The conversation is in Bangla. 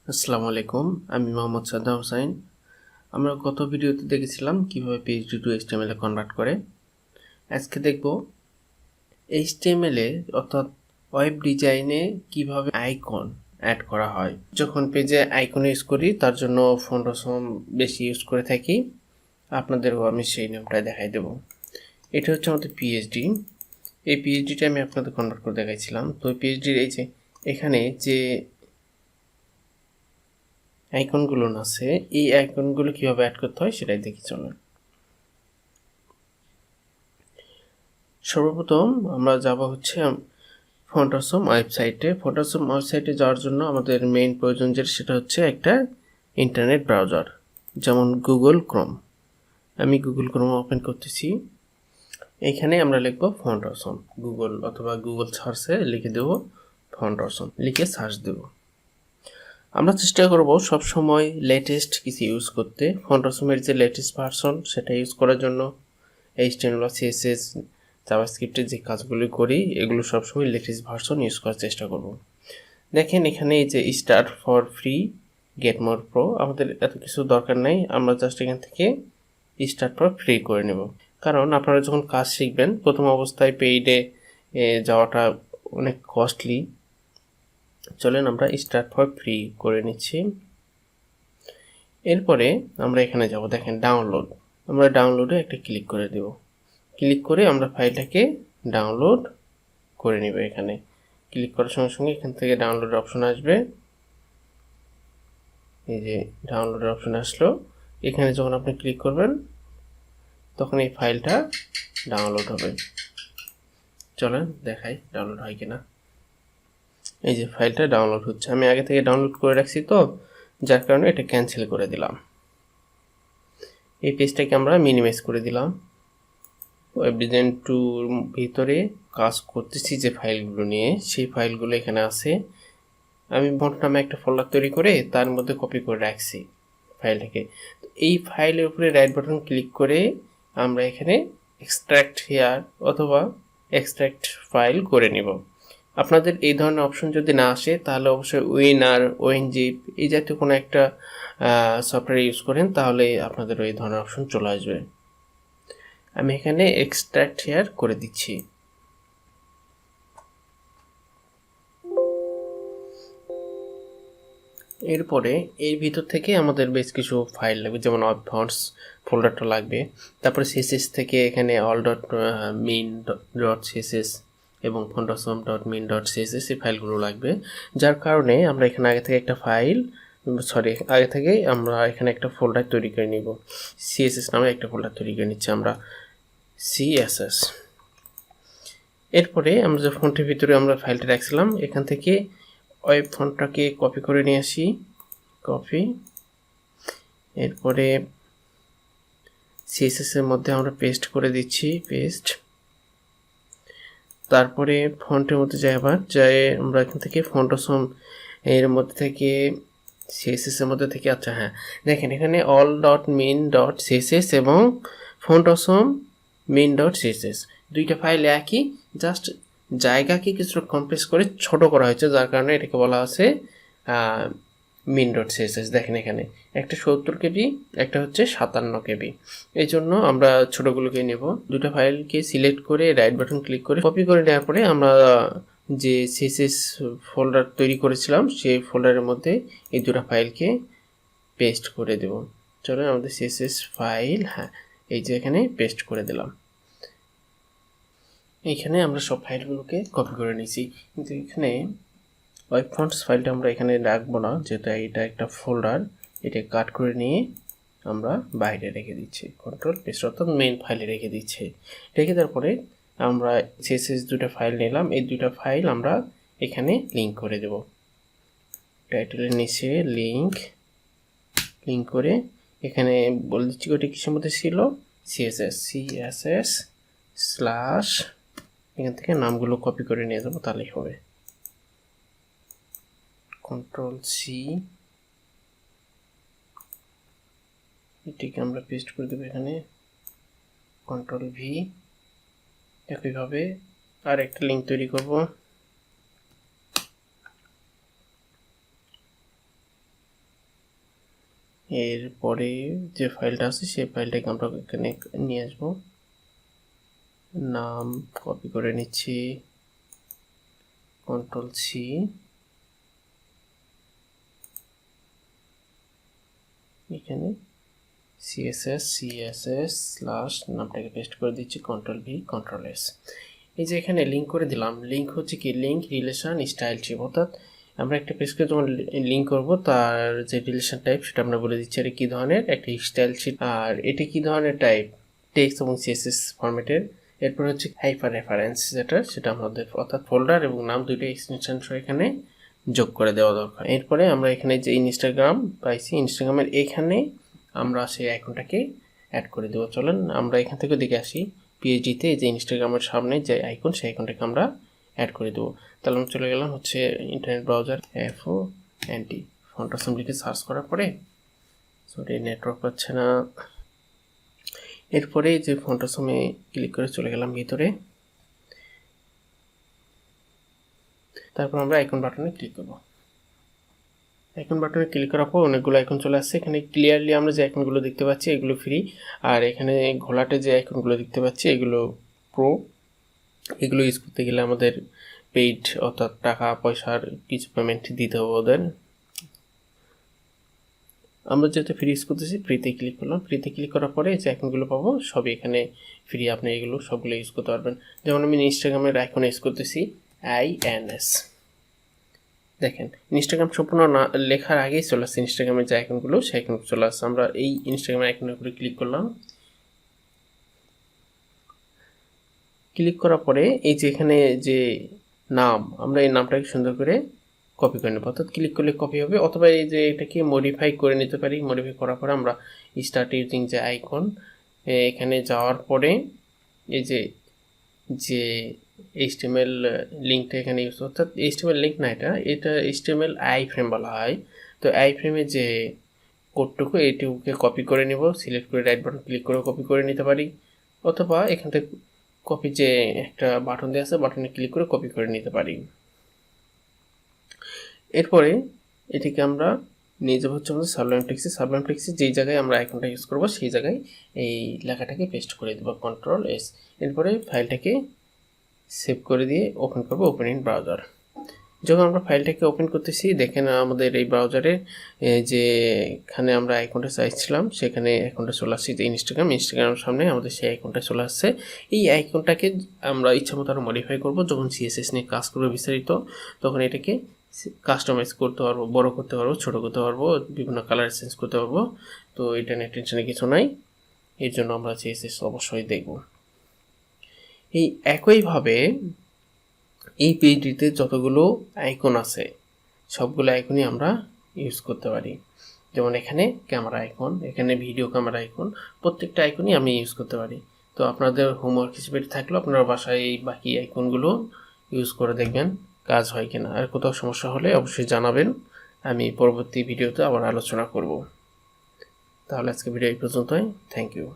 আসসালামু আলাইকুম, আমি মোহাম্মদ সাদ্দাম হোসাইন। আমরা গত ভিডিওতে দেখেছিলাম কিভাবে PSD টু HTML এ কনভার্ট করে। আজকে দেখব HTML এ অর্থাৎ ওয়েব ডিজাইনে কিভাবে আইকন অ্যাড করা হয়। যখন পেজে আইকন ইউজ করি তার জন্য FontAwesome বেশি ইউজ করে থাকি। আপনাদেরও আমি সেই নিয়মটা দেখাই দেব। এটা হচ্ছে আমাদের PSD। এই PSDটা আমি আপনাদের কনভার্ট করে দেখাইছিলাম। তো PSDর এই যে এখানে যে আইকনগুলো আছে, এই আইকনগুলো কিভাবে অ্যাড করতে হয় সেটাই দেখি চলুন। সর্বপ্রথম আমরা যাব হচ্ছে FontAwesome ওয়েবসাইটে। FontAwesome ওয়েবসাইটে যাওয়ার জন্য আমাদের মেইন প্রয়োজন যেটা সেটা হচ্ছে একটা ইন্টারনেট ব্রাউজার, যেমন গুগল ক্রোম। আমি গুগল ক্রোম ওপেন করতেছি। এখানে আমরা লিখব FontAwesome। গুগল অথবা গুগল সার্চে লিখে দেব FontAwesome, লিখে সার্চ দেব। আমরা চেষ্টা করব সবসময় লেটেস্ট কিছু ইউজ করতে। FontAwesome-এর যে লেটেস্ট ভার্সন সেটা ইউজ করার জন্য HTML বা CSS জাভাস্ক্রিপ্টের যে কাজগুলি করি এগুলো সবসময় লেটেস্ট ভার্সন ইউজ করার চেষ্টা করব। দেখেন এখানে এই যে start for free, get more pro, আমাদের এত কিছু দরকার নাই। আমরা জাস্ট এখান থেকে স্টার্ট ফর ফ্রি করে নেব, কারণ আপনারা যখন কাজ শিখবেন প্রথম অবস্থায় পেইডে যাওয়াটা অনেক কস্টলি। চলেন আমরা স্টার্ট ফর ফ্রি করে নিচ্ছি। এরপরে আমরা এখানে যাব, দেখেন ডাউনলোড। আমরা ডাউনলোডে একটা ক্লিক করে দেব। ক্লিক করে আমরা ফাইলটাকে ডাউনলোড করে নিব। এখানে ক্লিক করার সঙ্গে সঙ্গে এখান থেকে ডাউনলোডের অপশন আসবে। এই যে ডাউনলোডের অপশন আসলো, এখানে যখন আপনি ক্লিক করবেন তখন এই ফাইলটা ডাউনলোড হবে। চলেন দেখাই ডাউনলোড হয় কিনা। এই যে ফাইলটা ডাউনলোড হচ্ছে। আমি আগে থেকে ডাউনলোড করে রাখছি তো, যার কারণে এটা ক্যান্সেল করে দিলাম। এই পেজটাকে আমরা মিনিমাইজ করে দিলাম। ওয়েব ডিজাইন 2 ভিতরে কাজ করতেছি যে ফাইলগুলো নিয়ে, সেই ফাইলগুলো এখানে আছে। আমি বন্ট নামে একটা ফোল্ডার তৈরি করে তার মধ্যে কপি করে রাখছি ফাইলটাকে। এই ফাইলের উপরে রাইট বাটন ক্লিক করে আমরা এখানে এক্সট্রাক্ট হেয়ার অথবা এক্সট্রাক্ট ফাইল করে নিব। আপনাদের এই ধরনের অপশন যদি না আসে তাহলে অবশ্যই উইনার, ওএনজিপ এই জাতীয় কোনো একটা সফটওয়্যার ইউজ করেন, তাহলে আপনাদের এই ধরনের অপশন চলে আসবে। আমি এখানে এক্সট্রাক্ট হেয়ার করে দিচ্ছি। এরপরে এর ভিতর থেকে আমাদের বেশ কিছু ফাইল লাগবে, যেমন ফন্টস ফোল্ডারটা লাগবে। তারপরে সিএসএস থেকে এখানে all dot min dot CSS এবং FontAwesome dot min dot CSS এই ফাইলগুলো লাগবে। যার কারণে আমরা এখানে আগে থেকে আমরা এখানে একটা ফোল্ডার তৈরি করে নিব। সিএসএস নামে একটা ফোল্ডার তৈরি করে নিচ্ছি আমরা, সিএসএস। এরপরে আমরা যে ফন্টের ভিতরে আমরা ফাইলটা রাখছিলাম এখান থেকে ওয়েব ফন্টটাকে কপি করে নিয়ে আসি, কপি। এরপরে সিএসএস এর মধ্যে আমরা পেস্ট করে দিচ্ছি, পেস্ট। তারপরে ফন্টের মধ্যে যাই আমরা এখান থেকে FontAwesome এর মধ্যে থেকে সিএসএস এর মধ্যে থেকে, আচ্ছা হ্যাঁ দেখেন এখানে all dot min dot CSS এবং FontAwesome min ডট সিএসএস দুইটা ফাইল একই, জাস্ট জায়গাকে কিছুটা কম্প্রেস করে ছোট করা হয়েছে, যার কারণে এটাকে বলা আছে min ডট সিএসএস। দেখেন এখানে একটা 70 KB, একটা হচ্ছে 57 KB। এই জন্য আমরা ছোটগুলোকে নেব। দুটো ফাইলকে সিলেক্ট করে রাইট বাটন ক্লিক করে কপি করে নেওয়ার পরে আমরা যে সিএসএস ফোল্ডার তৈরি করেছিলাম সেই ফোল্ডারের মধ্যে এই দুটো ফাইলকে পেস্ট করে দেব। চলো আমাদের সিএসএস ফাইল, হ্যাঁ এই যে এখানে পেস্ট করে দিলাম। এইখানে আমরা সব ফাইলগুলোকে কপি করে নিয়েছি, কিন্তু এখানে ওয়েব ফন্টস ফাইলটা আমরা এখানে রাখবো না, যেটা এটা একটা ফোল্ডার। এটা কাট করে নিয়ে আমরা বাইরে রেখে দিচ্ছি, কন্ট্রোল পেস্ট, অর্থাৎ মেইন ফাইলে রেখে দিচ্ছি। রেখে দেওয়ার পরে আমরা সিএসএস দুটো ফাইল নিলাম, এই দুটো ফাইল আমরা এখানে লিঙ্ক করে দেব। টাইটেলের নিচে লিঙ্ক করে এখানে বলে দিচ্ছি ওটা কিসের মধ্যে ছিল, সিএসএস স্ল্যাশ, এখান থেকে নামগুলো কপি করে নিয়ে যাবো, তাহলেই হবে। কন্ট্রোল সি, এটিকে আমরা পেস্ট করে দেবো এখানে, কন্ট্রোল ভি। একইভাবে আর একটা লিঙ্ক তৈরি করব। এরপরে যে ফাইলটা আছে সেই ফাইলটাকে আমরা এখানে নিয়ে আসব, নাম কপি করে নিচ্ছি, Ctrl+C, এখানে CSS নামটাকে পেস্ট করে দিচ্ছি, Ctrl+V Ctrl+S। এই যে এখানে লিঙ্ক করে দিলাম, লিঙ্ক হচ্ছে কি লিঙ্ক রিলেশন স্টাইল ট্রি, অর্থাৎ আমরা একটা পেজকে যখন লিঙ্ক করব তার যে রিলেশন টাইপ সেটা আমরা বলে দিচ্ছি এটা কি ধরনের একটা স্টাইল শিট, আর এটা কি ধরনের টাইপ টেক্সট এবং CSS ফরম্যাটের। এরপর হচ্ছে হাইপার রেফারেন্স সেটা আমাদের অর্থাৎ ফোল্ডার এবং নাম দুইটা এক্সটেনশন সহ এখানে যোগ করে দেওয়া দরকার। এরপরে আমরা এখানে যে ইনস্টাগ্রাম পাইছি, ইনস্টাগ্রামের এখানে আমরা সেই আইকনটাকে অ্যাড করে দেবো। চলেন আমরা এখান থেকে দেখে আসি, পিএইচডিতে যে ইনস্টাগ্রামের সামনে যে আইকন সেই আইকনটাকে আমরা অ্যাড করে দেবো। তাহলে আমরা চলে গেলাম হচ্ছে ইন্টারনেট ব্রাউজার FontAwesome FontAwesome লিখে সার্চ করার পরে, সরি নেটওয়ার্ক পাচ্ছে না, এরপরে যে FontAwesome ক্লিক করে চলে গেলাম ভিতরে, তারপর আমরা আইকন বাটনে ক্লিক করব। আইকন বাটনে ক্লিক করার পর অনেকগুলো আইকন চলে আসছে। এখানে ক্লিয়ারলি আমরা যে আইকনগুলো দেখতে পাচ্ছি এগুলো ফ্রি, আর এখানে ঘোলাটে যে আইকনগুলো দেখতে পাচ্ছি এগুলো প্রো। এগুলো ইউজ করতে গেলে আমাদের পেইড অর্থাৎ টাকা পয়সার কিছু পেমেন্ট দিতে হবে ওদের। আমরা যেহেতু ফ্রি ইউজ করতেছি ফ্রিতে ক্লিক করলাম, ফ্রিতে ক্লিক করার পরে যে আইকনগুলো পাবো সবই এখানে ফ্রি, আপনি এগুলো সবগুলো ইউজ করতে পারবেন। যেমন আমি ইনস্টাগ্রামের আইকন ইউজ করতেছি INS, দেখেন ইনস্টাগ্রাম সম্পূর্ণ না লেখার আগেই চলে আসছে ইনস্টাগ্রামের যে আইকনগুলো সেই আইকনগুলো চলে আসছে। আমরা এই ইনস্টাগ্রামের আইকনের উপরে ক্লিক করলাম, ক্লিক করার পরে এই যে এখানে যে নাম, আমরা এই নামটাকে সুন্দর করে কপি করে নেব, অর্থাৎ ক্লিক করলে কপি হবে, অথবা এই যে এটাকে মডিফাই করে নিতে পারি। মডিফাই করার পরে আমরা স্টার্ট ইউজিং যে আইকন এখানে যাওয়ার পরে এই যে HTML লিঙ্কটা এখানে ইউজ, অর্থাৎ HTML লিঙ্ক না, এটা HTML আইফ্রেম বলা হয়। তো আইফ্রেমের যে কোডটুকু এইটুকুকে কপি করে নেব, সিলেক্ট করে রাইট বাটন ক্লিক করে কপি করে নিতে পারি, অথবা এখান থেকে কপি যে একটা বাটন দেওয়া আছে বাটনে ক্লিক করে কপি করে নিতে পারি। এরপরে এটিকে আমরা নিয়ে যাবো হচ্ছে আমাদের সাবলাইম টেক্সটে যেই জায়গায় আমরা আইকনটা ইউজ করবো সেই জায়গায় এই লেখাটাকে পেস্ট করে দেবো, Ctrl+S। এরপরে ফাইলটাকে সেভ করে দিয়ে ওপেন করবো, ওপেন ইন ব্রাউজার। যখন আমরা ফাইলটাকে ওপেন করতেছি দেখেন আমাদের এই ব্রাউজারে যেখানে আমরা আইকনটা চাইছিলাম সেখানে আইকনটা চলে আসছে, যে ইনস্টাগ্রামের সামনে আমাদের সেই আইকনটা চলে আসছে। এই আইকনটাকে আমরা ইচ্ছামতো আরও মডিফাই করবো, যখন CSS নিয়ে কাজ করবো বিস্তারিত তখন এটাকে কাস্টমাইজ করতে পারবো, বড় করতে পারবো, ছোট করতে পারবো, বিভিন্ন কালার চেঞ্জ করতে পারবো। তো এটা নিয়ে টেনশনে কিছু নাই, এর জন্য আমরা CSS অবশ্যই দেখব। এই একইভাবে এই পেজটিতে যতগুলো আইকন আছে সবগুলো আইকনই আমরা ইউজ করতে পারি। যেমন এখানে ক্যামেরা আইকন, এখানে ভিডিও ক্যামেরা আইকন, প্রত্যেকটা আইকনই আমি ইউজ করতে পারি। তো আপনাদের হোমওয়ার্ক হিসেবে থাকলো আপনারা বাসায় এই বাকি আইকনগুলো ইউজ করে দেখবেন কাজ হয় কিনা। আর কোথাও সমস্যা হলে অবশ্যই জানাবেন, আমি পরবর্তী ভিডিওতে আবার আলোচনা করব। তাহলে আজকে ভিডিও এই পর্যন্তই, থ্যাংক ইউ।